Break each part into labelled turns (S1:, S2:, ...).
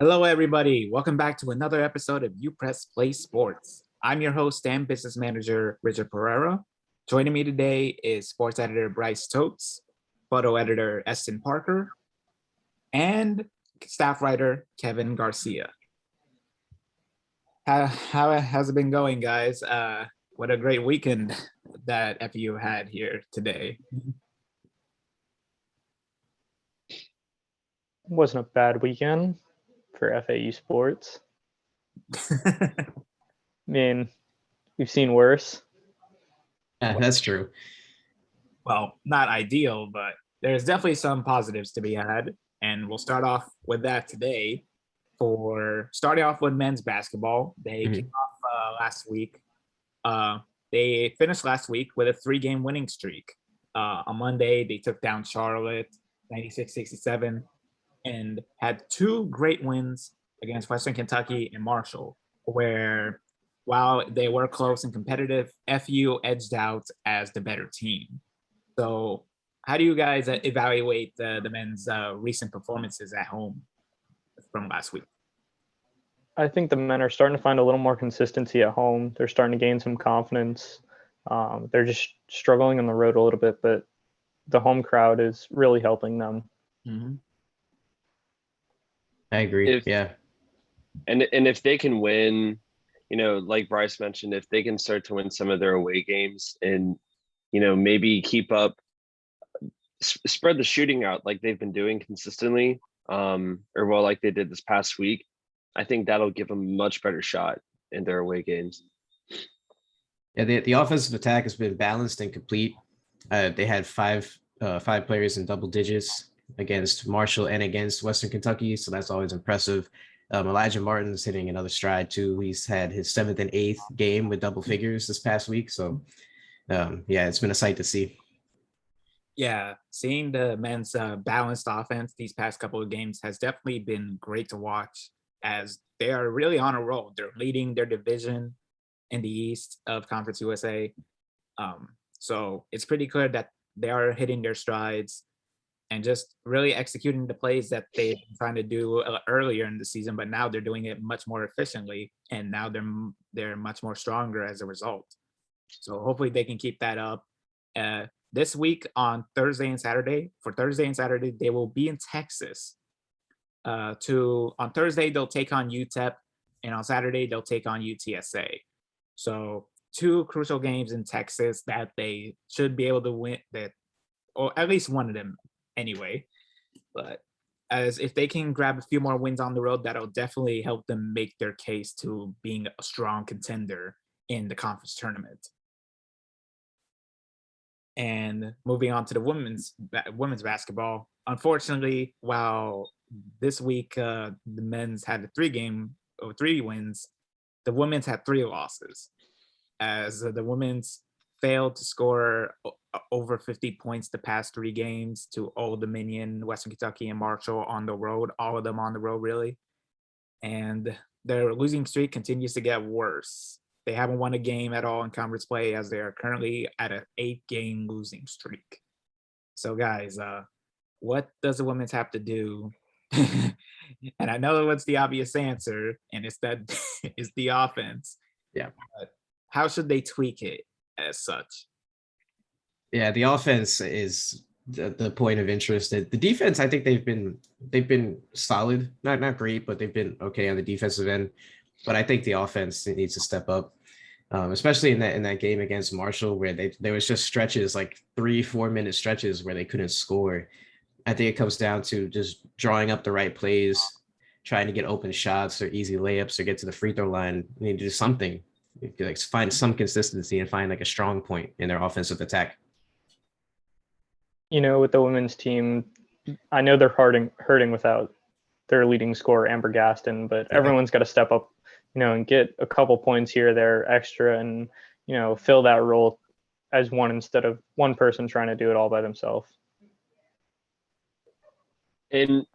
S1: Hello, everybody. Welcome back to another episode of UPressPlay Sports. I'm your host and business manager, Richard Pereira. Joining me today is sports editor Bryce Totz, photo editor Eston Parker, and staff writer Kevin Garcia. How's it been going, guys? What a great weekend that FU had here today.
S2: Wasn't a bad weekend for FAU sports. I mean, we've seen worse.
S3: Yeah, that's true.
S1: Well, not ideal, but there's definitely some positives to be had. And we'll start off with that today. For starting off with men's basketball, they kicked off last week. They finished last week with a 3-game winning streak. On Monday, they took down Charlotte 96-67 and had 2 great wins against Western Kentucky and Marshall, where while they were close and competitive, FU edged out as the better team. So how do you guys evaluate the men's recent performances at home from last week?
S2: I think the men are starting to find a little more consistency at home. They're starting to gain some confidence. They're just struggling on the road a little bit, but the home crowd is really helping them.
S1: Mm-hmm.
S3: I agree.
S4: And if they can win, like Bryce mentioned, if they can start to win some of their away games and, maybe keep up, spread the shooting out like they've been doing consistently, like they did this past week, I think that'll give them a much better shot in their away games.
S3: Yeah, the offensive attack has been balanced and complete. They had five players in double digits against Marshall and against Western Kentucky, so that's always impressive. Elijah Martin's hitting another stride too. He's had his 7th and 8th game with double figures this past week, so it's been a sight to see.
S1: Yeah, seeing the men's balanced offense these past couple of games has definitely been great to watch, as they are really on a roll. They're leading their division in the East of Conference USA. So it's pretty clear that they are hitting their strides and just really executing the plays that they've been trying to do earlier in the season, but now they're doing it much more efficiently, and now they're much more stronger as a result. So hopefully they can keep that up. This week on Thursday and Saturday, they will be in Texas. On Thursday, they'll take on UTEP, and on Saturday, they'll take on UTSA. So 2 crucial games in Texas that they should be able to win, or at least one of them anyway. But as if they can grab a few more wins on the road, that'll definitely help them make their case to being a strong contender in the conference tournament. And moving on to the women's basketball, unfortunately, while this week the men's had 3 wins, the women's had 3 losses, as the women's failed to score over 50 points the past 3 games to Old Dominion, Western Kentucky, and Marshall on the road, all of them on the road, really. And their losing streak continues to get worse. They haven't won a game at all in conference play, as they are currently at an 8-game losing streak. So, guys, what does the women's have to do? And I know what's the obvious answer, and it's the offense.
S3: Yeah.
S1: But how should they tweak it as such?
S3: Yeah, the offense is the point of interest. The defense, I think they've been solid, not great, but they've been okay on the defensive end. But I think the offense needs to step up, especially in that game against Marshall, where there was just stretches, like 3-4 minute stretches where they couldn't score. I think it comes down to just drawing up the right plays, trying to get open shots or easy layups or get to the free throw line. You need to do something, like find some consistency and find like a strong point in their offensive attack.
S2: With the women's team, I know they're hurting without their leading scorer, Amber Gaston, but everyone's got to step up, and get a couple points here or there extra and, fill that role as one instead of one person trying to do it all by themselves.
S4: And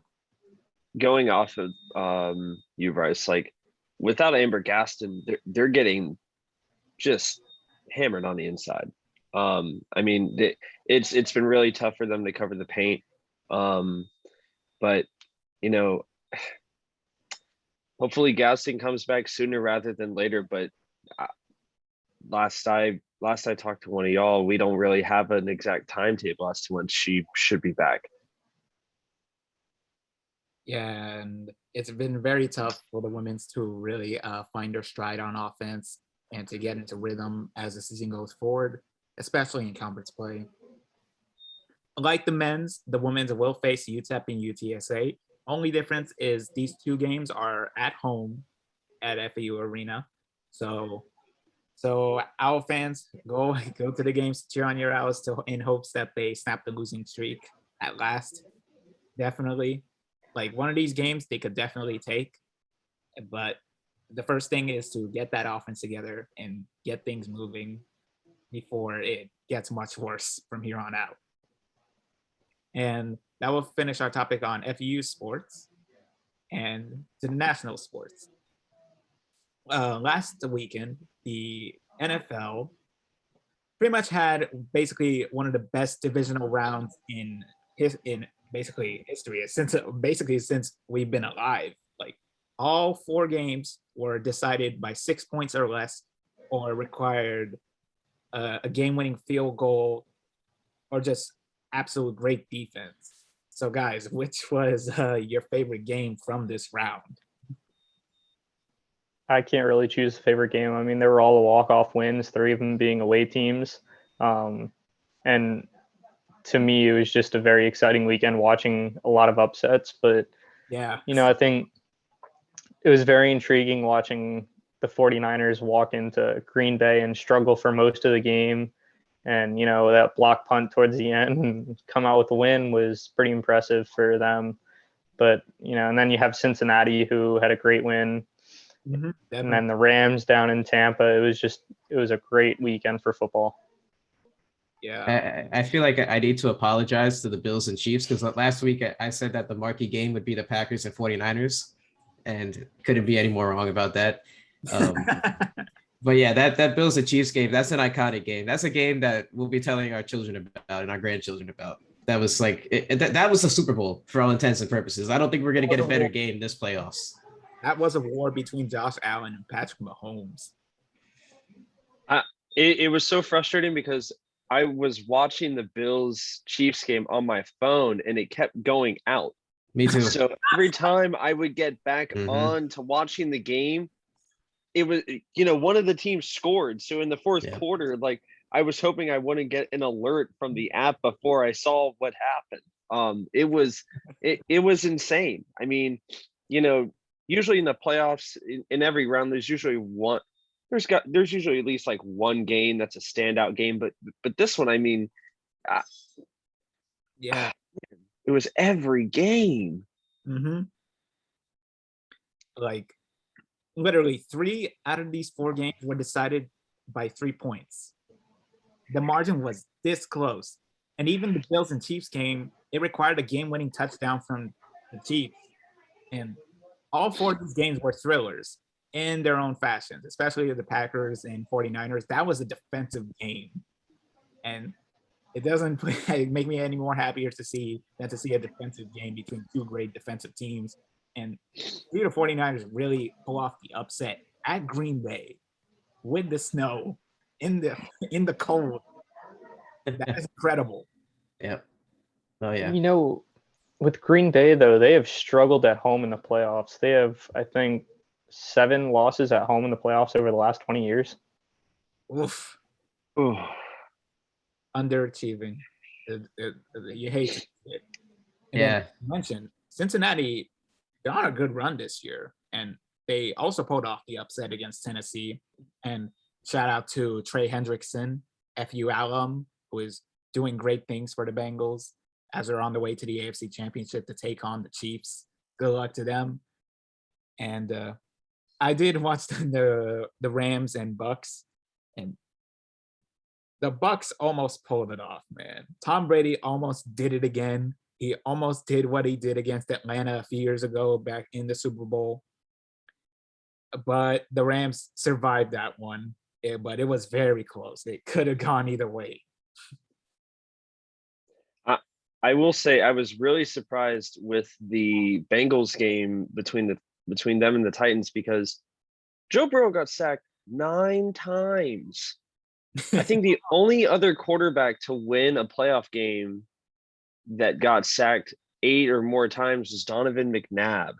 S4: going off of you, Bryce, like without Amber Gaston, they're getting just hammered on the inside. I mean, it's been really tough for them to cover the paint. But hopefully Gaston comes back sooner rather than later. But uh, last I talked to one of y'all, we don't really have an exact timetable as to when she should be back.
S1: Yeah, and it's been very tough for the women's to really find their stride on offense and to get into rhythm as the season goes forward, especially in conference play. Like the men's, the women's will face UTEP and UTSA. Only difference is these two games are at home at FAU Arena. So our fans go to the games, cheer on your Owls in hopes that they snap the losing streak at last. Definitely. Like one of these games they could definitely take. But the first thing is to get that offense together and get things moving before it gets much worse from here on out. And that will finish our topic on FU sports and to the national sports. Last weekend, the NFL pretty much had basically one of the best divisional rounds in basically history since we've been alive. Like all 4 games were decided by 6 points or less, or required a game-winning field goal, or just absolute great defense. So, guys, which was your favorite game from this round?
S2: I can't really choose a favorite game. I mean, they were all walk-off wins, 3 of them being away teams. And to me, it was just a very exciting weekend watching a lot of upsets. But,
S1: yeah,
S2: I think it was very intriguing watching the 49ers walk into Green Bay and struggle for most of the game. And, that block punt towards the end and come out with a win was pretty impressive for them. But, and then you have Cincinnati, who had a great win.
S1: Mm-hmm,
S2: and then the Rams down in Tampa. It was a great weekend for football.
S1: Yeah.
S3: I feel like I need to apologize to the Bills and Chiefs, because last week I said that the marquee game would be the Packers and 49ers, and couldn't be any more wrong about that. But yeah, that Bills and Chiefs game, that's an iconic game. That's a game that we'll be telling our children about and our grandchildren about. That was like that was the Super Bowl for all intents and purposes. I don't think we're gonna get a better game this playoffs.
S1: That was a war between Josh Allen and Patrick Mahomes.
S4: It was so frustrating because I was watching the Bills Chiefs game on my phone and it kept going out.
S3: Me too.
S4: So every time I would get back on to watching the game, it was, one of the teams scored. So in the fourth quarter, like I was hoping I wouldn't get an alert from the app before I saw what happened. It was insane. I mean, usually in the playoffs, in every round, there's usually there's usually at least like one game that's a standout game, but this one, I mean,
S1: yeah,
S4: it was every game.
S1: Mm-hmm. Like literally 3 out of these 4 games were decided by 3 points. The margin was this close, and even the Bills and Chiefs game, it required a game-winning touchdown from the Chiefs, and all 4 of these games were thrillers in their own fashions, especially the Packers and 49ers. That was a defensive game. And it doesn't make me any more happier to see a defensive game between 2 great defensive teams. And the 49ers really pull off the upset at Green Bay with the snow in the cold. That is incredible.
S3: Yeah. Oh yeah.
S2: With Green Bay, though, they have struggled at home in the playoffs. They have, I think, 7 losses at home in the playoffs over the last 20 years.
S1: Oof.
S4: Ooh.
S1: Underachieving. You hate to see it. And
S3: yeah.
S1: Then you mentioned Cincinnati, they're on a good run this year. And they also pulled off the upset against Tennessee. And shout out to Trey Hendrickson, FU alum, who is doing great things for the Bengals as they're on the way to the AFC Championship to take on the Chiefs. Good luck to them. And I did watch the Rams and Bucks, and the Bucks almost pulled it off, man. Tom Brady almost did it again. He almost did what he did against Atlanta a few years ago back in the Super Bowl. But the Rams survived that one. But it was very close. It could have gone either way.
S4: I will say I was really surprised with the Bengals game between between them and the Titans because Joe Burrow got sacked 9 times. I think the only other quarterback to win a playoff game that got sacked 8 or more times was Donovan McNabb.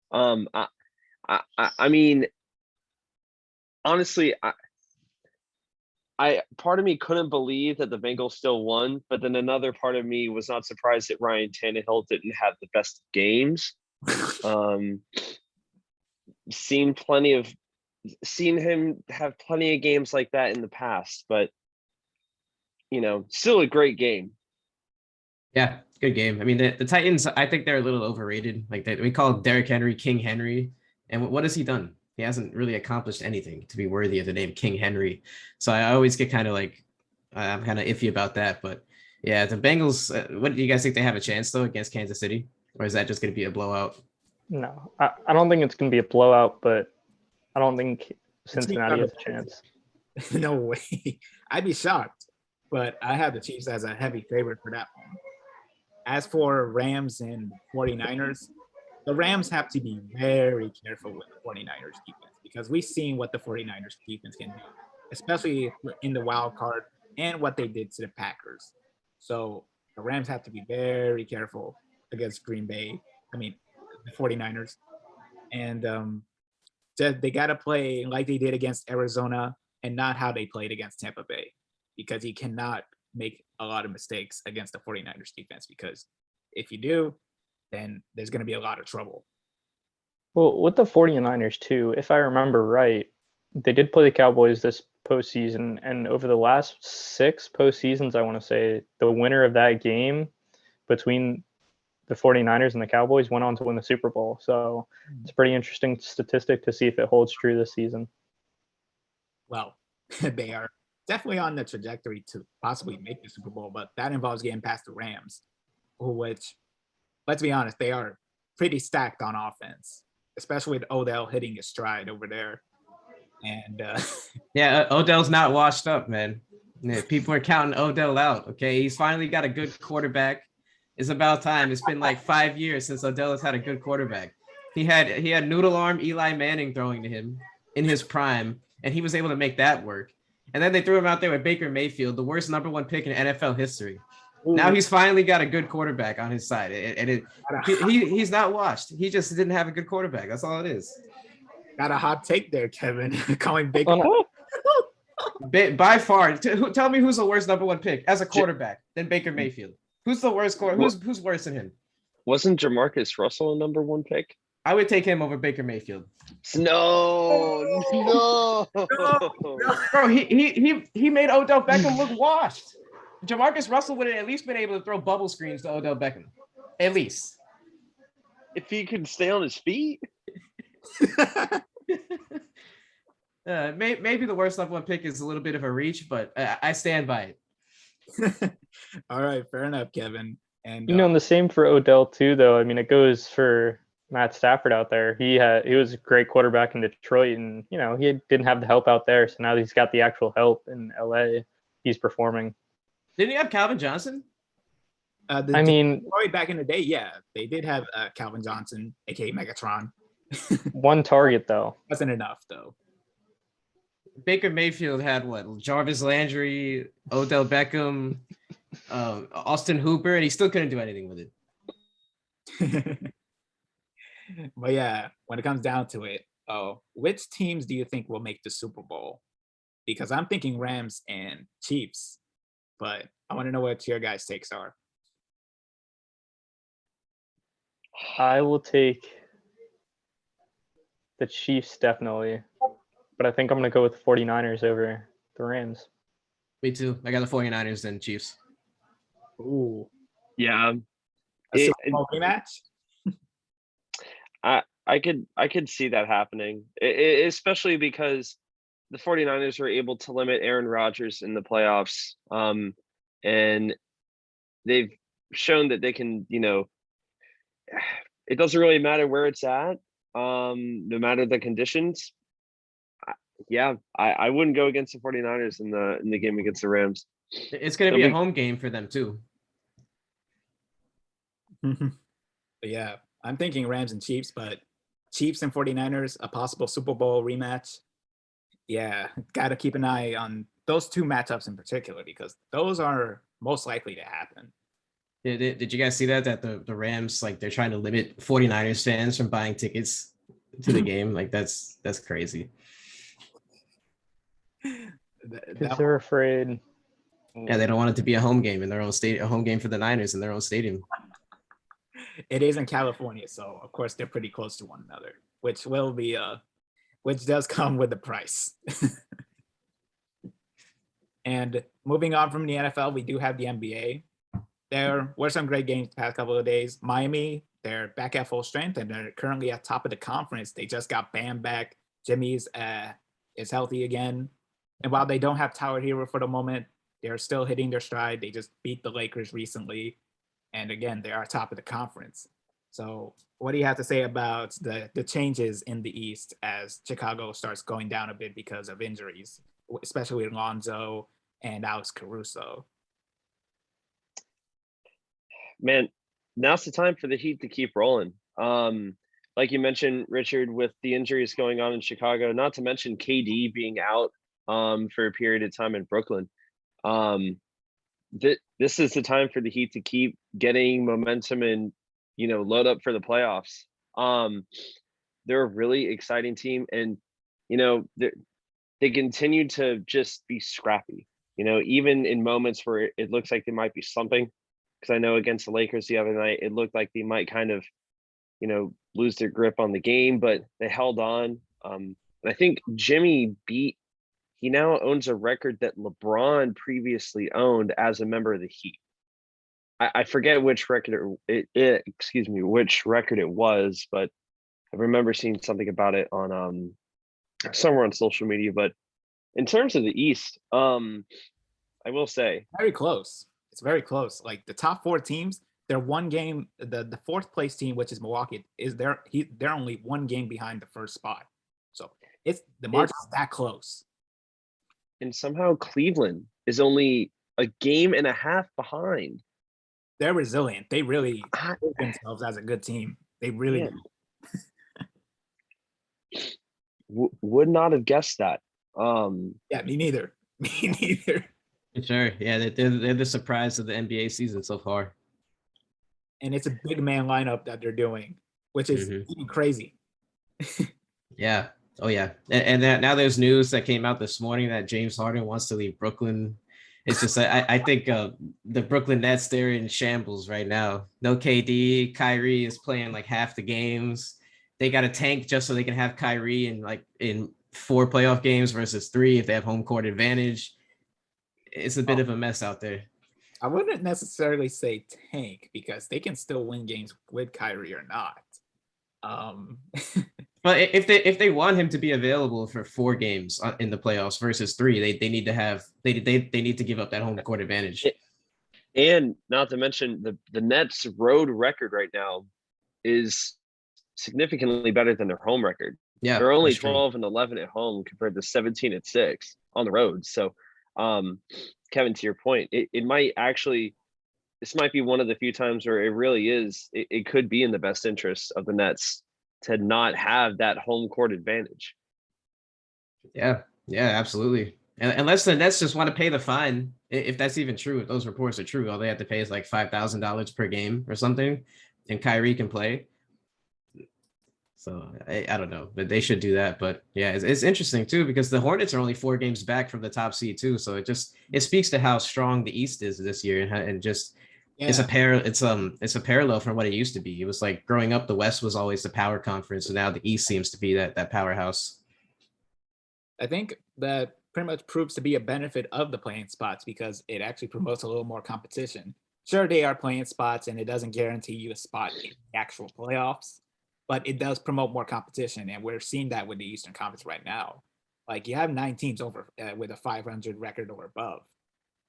S4: I mean, honestly, I part of me couldn't believe that the Bengals still won, but then another part of me was not surprised that Ryan Tannehill didn't have the best games. Seen him have plenty of games like that in the past, but still a great game.
S3: Yeah, good game. I mean, the Titans, I think they're a little overrated. Like we call Derrick Henry King Henry, and what has he done? He hasn't really accomplished anything to be worthy of the name King Henry. So I always get kind of like, I'm kind of iffy about that. But yeah, the Bengals, what do you guys think they have a chance though against Kansas City? Or is that just going to be a blowout?
S2: No, I don't think it's going to be a blowout, but I don't think Cincinnati has a chance.
S1: No way. I'd be shocked, but I have the Chiefs as a heavy favorite for that one. As for Rams and 49ers, the Rams have to be very careful with the 49ers defense because we've seen what the 49ers defense can do, especially in the wild card and what they did to the Packers. So the Rams have to be very careful against Green Bay. I mean, the 49ers. And they got to play like they did against Arizona and not how they played against Tampa Bay because you cannot make a lot of mistakes against the 49ers defense because if you do, then there's going to be a lot of trouble.
S2: Well, with the 49ers too, if I remember right, they did play the Cowboys this postseason, and over the last 6 postseasons, I want to say the winner of that game between the 49ers and the Cowboys went on to win the Super Bowl. So it's a pretty interesting statistic to see if it holds true this season.
S1: Well, they are definitely on the trajectory to possibly make the Super Bowl, but that involves getting past the Rams, which, let's be honest, they are pretty stacked on offense, especially with Odell hitting his stride over there. And
S3: yeah, Odell's not washed up, man. Yeah, people are counting Odell out. Okay, he's finally got a good quarterback. It's about time. It's been like 5 years since Odell has had a good quarterback. He had noodle arm Eli Manning throwing to him in his prime, and he was able to make that work. And then they threw him out there with Baker Mayfield, the worst #1 pick in NFL history. Ooh. Now he's finally got a good quarterback on his side, and he's not washed. He just didn't have a good quarterback. That's all it is.
S1: Got a hot take there, Kevin. Calling Baker.
S3: By far, tell me who's the worst #1 pick as a quarterback than Baker Mayfield. Who's the worst quarterback? Who's worse than him?
S4: Wasn't Jamarcus Russell a #1 pick?
S3: I would take him over Baker Mayfield.
S4: No.
S3: Bro, he made Odell Beckham look washed. Jamarcus Russell would have at least been able to throw bubble screens to Odell Beckham. At least.
S4: If he could stay on his feet.
S3: Maybe the worst #1 pick is a little bit of a reach, but I stand by it.
S1: All right, fair enough, Kevin. And
S2: and the same for Odell too, though. I mean, it goes for Matt Stafford out there. He was a great quarterback in Detroit, and he didn't have the help out there. So now he's got the actual help in LA. He's performing.
S3: Didn't he have Calvin Johnson?
S1: Detroit back in the day, yeah, they did have Calvin Johnson, aka Megatron.
S2: One target though.
S1: Wasn't enough though.
S3: Baker Mayfield had what? Jarvis Landry, Odell Beckham, Austin Hooper, and he still couldn't do anything with it.
S1: But yeah, when it comes down to it, which teams do you think will make the Super Bowl? Because I'm thinking Rams and Chiefs, but I want to know what your guys' takes are.
S2: I will take the Chiefs definitely, but I think I'm going to go with the 49ers over the Rams.
S3: Me too. I got the 49ers and Chiefs.
S1: Ooh.
S4: Yeah.
S1: A Super Bowl rematch?
S4: I could see that happening, especially because the 49ers were able to limit Aaron Rodgers in the playoffs. And they've shown that they can, it doesn't really matter where it's at, no matter the conditions. I wouldn't go against the 49ers in the game against the Rams.
S3: It's going to be a home game for them too.
S1: Yeah, I'm thinking Rams and Chiefs, but Chiefs and 49ers, a possible Super Bowl rematch. Yeah, got to keep an eye on those two matchups in particular because those are most likely to happen.
S3: Did you guys see that the Rams, like, they're trying to limit 49ers fans from buying tickets to the game? Like, that's crazy.
S2: Because they're afraid.
S3: Yeah, they don't want it to be a home game in their own state, a home game for the Niners in their own stadium.
S1: It is in California, so of course they're pretty close to one another, which will be which does come with the price. And moving on from the NFL, we do have the NBA. There were some great games the past couple of days. Miami, they're back at full strength and they're currently at top of the conference. They just got Bam back. Jimmy's is healthy again. And while they don't have Tyler Hero for the moment, they're still hitting their stride. They just beat the Lakers recently. And again, they are top of the conference. So what do you have to say about the changes in the East as Chicago starts going down a bit because of injuries, especially Lonzo and Alex Caruso?
S4: Man, now's the time for the Heat to keep rolling. Like you mentioned, Richard, with the injuries going on in Chicago, not to mention KD being out for a period of time in Brooklyn. This is the time for the Heat to keep getting momentum and, load up for the playoffs. They're a really exciting team, and they continue to just be scrappy. Even in moments where it looks like they might be slumping. Because I know against the Lakers the other night, it looked like they might kind of, lose their grip on the game, but they held on. And I think Jimmy he now owns a record that LeBron previously owned as a member of the Heat. I forget which record which record it was, but I remember seeing something about it on somewhere on social media. But in terms of the East, I will say
S1: very close. It's very close. Like the top four teams, they're one game. The fourth place team, which is Milwaukee, they're only one game behind the first spot. So it's the margin's that close.
S4: And somehow Cleveland is only a game and a half behind.
S1: They're resilient. They really prove themselves as a good team. They really
S4: do. Would not have guessed that.
S1: Yeah, me neither. Me neither.
S3: Sure. Yeah, they're the surprise of the NBA season so far.
S1: And it's a big man lineup that they're doing, which is even crazy.
S3: Yeah. Oh, yeah. And now there's news that came out this morning that James Harden wants to leave Brooklyn. It's just, I think the Brooklyn Nets, they're in shambles right now. No KD. Kyrie is playing like half the games. They got a tank just so they can have Kyrie in 4 playoff games versus 3 if they have home court advantage. It's a bit of a mess out there.
S1: I wouldn't necessarily say tank because they can still win games with Kyrie or not.
S3: But if they want him to be available for 4 games in the playoffs versus 3, they need to give up that home court advantage.
S4: And not to mention the Nets' road record right now is significantly better than their home record.
S3: Yeah,
S4: they're only 12-11 at home compared to 17-6 on the road. So, Kevin, to your point, it might actually, this might be one of the few times where it really is. It could be in the best interest of the Nets to not have that home court advantage.
S3: Yeah, absolutely. And unless the Nets just want to pay the fine, if that's even true, if those reports are true, all they have to pay is like $5,000 per game or something, and Kyrie can play. So I don't know, but they should do that. But yeah, it's interesting too, because the Hornets are only 4 games back from the top seed too. So it speaks to how strong the East is this year, and just it's a parallel from what it used to be. It was like growing up, the West was always the power conference, and now the East seems to be that powerhouse.
S1: I think that pretty much proves to be a benefit of the playing spots because it actually promotes a little more competition. Sure, they are playing spots, and it doesn't guarantee you a spot in the actual playoffs, but it does promote more competition, and we're seeing that with the Eastern Conference right now. Like you have 9 teams over with a 500 record or above,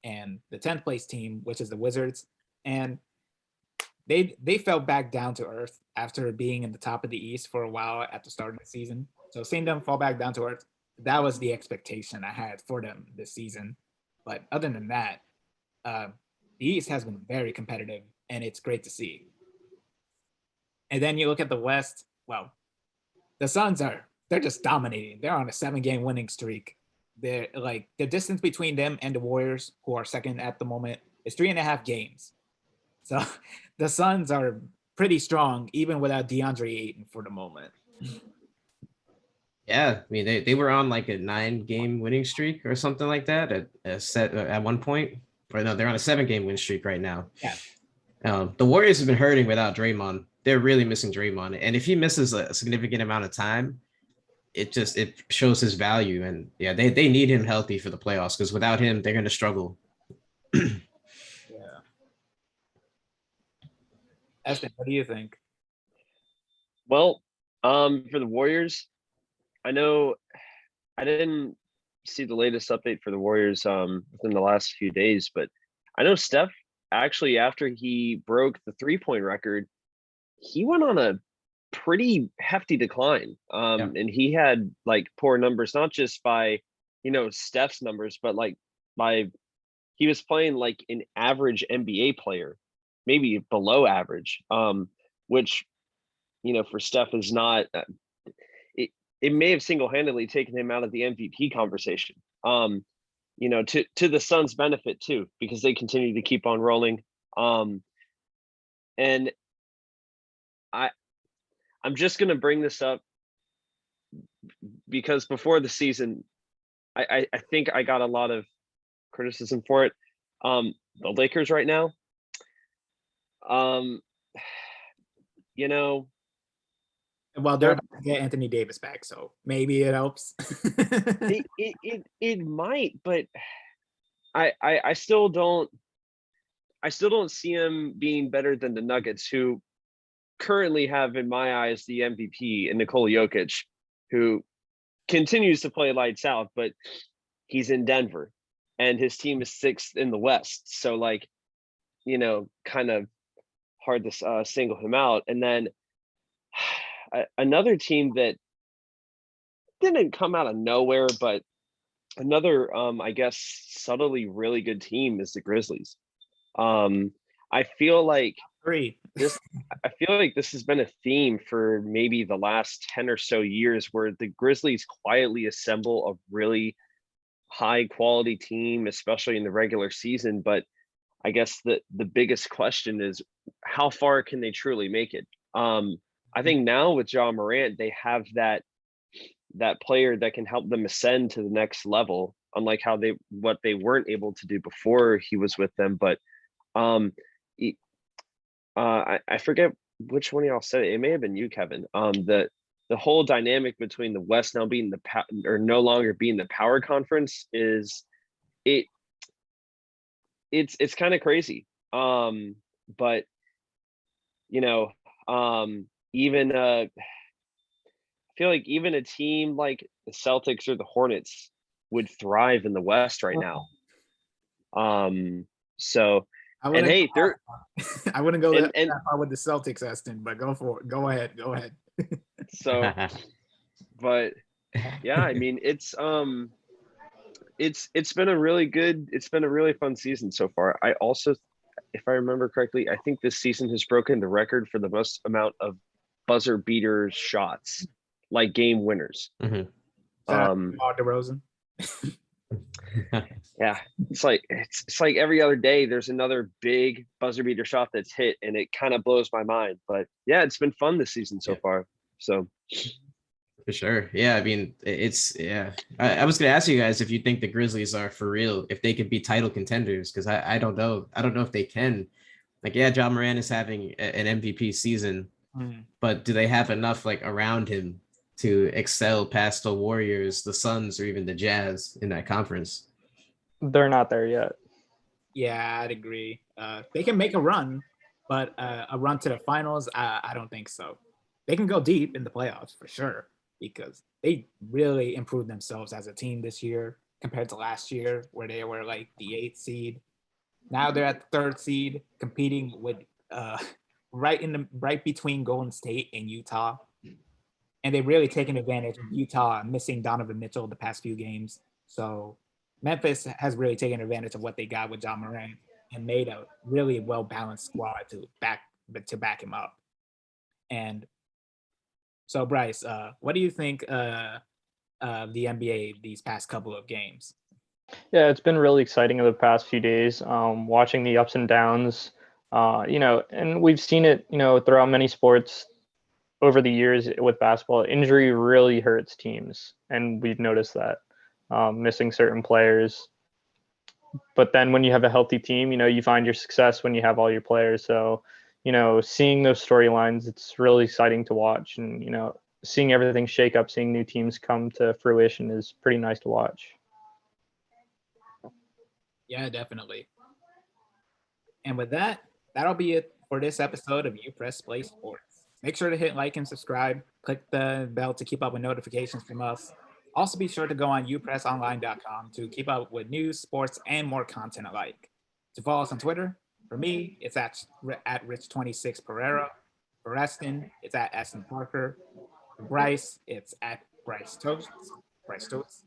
S1: and the 10th place team, which is the Wizards, and they fell back down to earth after being in the top of the East for a while at the start of the season. So seeing them fall back down to earth, that was the expectation I had for them this season. But other than that, the East has been very competitive, and it's great to see. And then you look at the West. Well, the Suns they're just dominating. They're on a 7-game winning streak. They're like the distance between them and the Warriors, who are second at the moment, is 3.5 games. So the Suns are pretty strong, even without DeAndre Ayton for the moment.
S3: Yeah, I mean they were on like a 9-game winning streak or something like that at one point. Or no, they're on a 7-game win streak right now.
S1: Yeah.
S3: The Warriors have been hurting without Draymond. They're really missing Draymond, and if he misses a significant amount of time, it shows his value. And yeah, they need him healthy for the playoffs, because without him, they're going to struggle.
S1: Yeah. Eston, what do you think?
S4: Well, for the Warriors, I know I didn't see the latest update for the Warriors within the last few days, but I know Steph actually, after he broke the 3-point record, he went on a pretty hefty decline. And he had like poor numbers, not just by, Steph's numbers, but like he was playing like an average NBA player, maybe below average, which, for Steph is not, it may have single-handedly taken him out of the MVP conversation, to the Suns' benefit too, because they continue to keep on rolling. And I'm just going to bring this up because before the season, I think I got a lot of criticism for it. The Lakers right now,
S1: Well, they're about to get Anthony Davis back, so maybe it helps.
S4: it might, but I still don't see him being better than the Nuggets, who currently have, in my eyes, the MVP in Nikola Jokic, who continues to play lights out, but he's in Denver and his team is 6th in the West. So like, kind of hard to single him out. And then another team that didn't come out of nowhere, but another, I guess, subtly really good team is the Grizzlies. I feel like this has been a theme for maybe the last 10 or so years, where the Grizzlies quietly assemble a really high quality team, especially in the regular season. But I guess the biggest question is, how far can they truly make it? I think now with Ja Morant, they have that player that can help them ascend to the next level, unlike what they weren't able to do before he was with them. But I forget which one of y'all said it. It may have been you, Kevin. The whole dynamic between the West now being or no longer being the power conference is it's kind of crazy. But even I feel like even a team like the Celtics or the Hornets would thrive in the West right now. So. I wouldn't
S1: go that far with the Celtics, Eston, but go for it. Go ahead.
S4: So, but yeah, I mean, it's been a really fun season so far. I also, if I remember correctly, I think this season has broken the record for the most amount of buzzer beater shots, like game winners.
S1: Mm-hmm. DeRozan.
S4: Yeah, it's like every other day there's another big buzzer beater shot that's hit, and it kind of blows my mind. But yeah, it's been fun this season so far. So
S3: for sure. Yeah, I mean, I was gonna ask you guys if you think the Grizzlies are for real, if they could be title contenders, because I don't know if they can. Like, yeah, Ja Morant is having an MVP season, but do they have enough like around him to excel past the Warriors, the Suns, or even the Jazz in that conference?
S2: They're not there yet.
S1: Yeah, I'd agree. They can make a run, but a run to the finals, I don't think so. They can go deep in the playoffs for sure, because they really improved themselves as a team this year compared to last year, where they were like the 8th seed. Now they're at the 3rd seed, competing with right between Golden State and Utah. And they've really taken advantage of Utah missing Donovan Mitchell the past few games. So Memphis has really taken advantage of what they got with Ja Morant and made a really well-balanced squad to back him up. And So Bryce, what do you think of the NBA these past couple of games?
S2: Yeah, it's been really exciting over the past few days, watching the ups and downs, and we've seen it, throughout many sports over the years with basketball. Injury really hurts teams, and we've noticed that, missing certain players. But then when you have a healthy team, you find your success when you have all your players. So, seeing those storylines, it's really exciting to watch, and, seeing everything shake up, seeing new teams come to fruition is pretty nice to watch.
S1: Yeah, definitely. And with that, that'll be it for this episode of UPressPlay Sports. Make sure to hit like and subscribe. Click the bell to keep up with notifications from us. Also, be sure to go on upressonline.com to keep up with news, sports, and more content alike. To follow us on Twitter, for me, it's at Rich26 Pereira. For Eston, it's at Eston Parker. For Bryce, it's at Bryce Totz.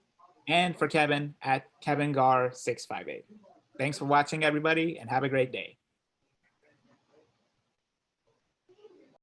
S1: And for Kevin, at Kevin Gar 658. Thanks for watching, everybody, and have a great day.